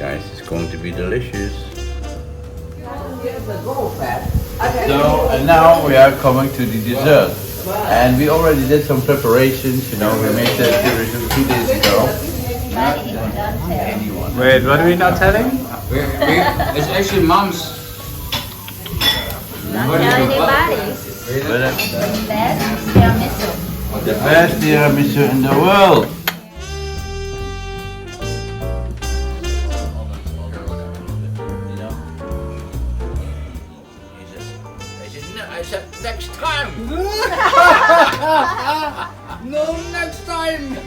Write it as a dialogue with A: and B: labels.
A: guys, it's going to be delicious.
B: So, and now we are coming to the dessert. And we already did some preparations, you know, we made the tiramisu 2 days ago.
C: Wait, what are we not telling?
B: It's actually mom's.
D: Don't tell anybody. The best tiramisu.
B: The best tiramisu in the world.
A: I said next time. No, next time.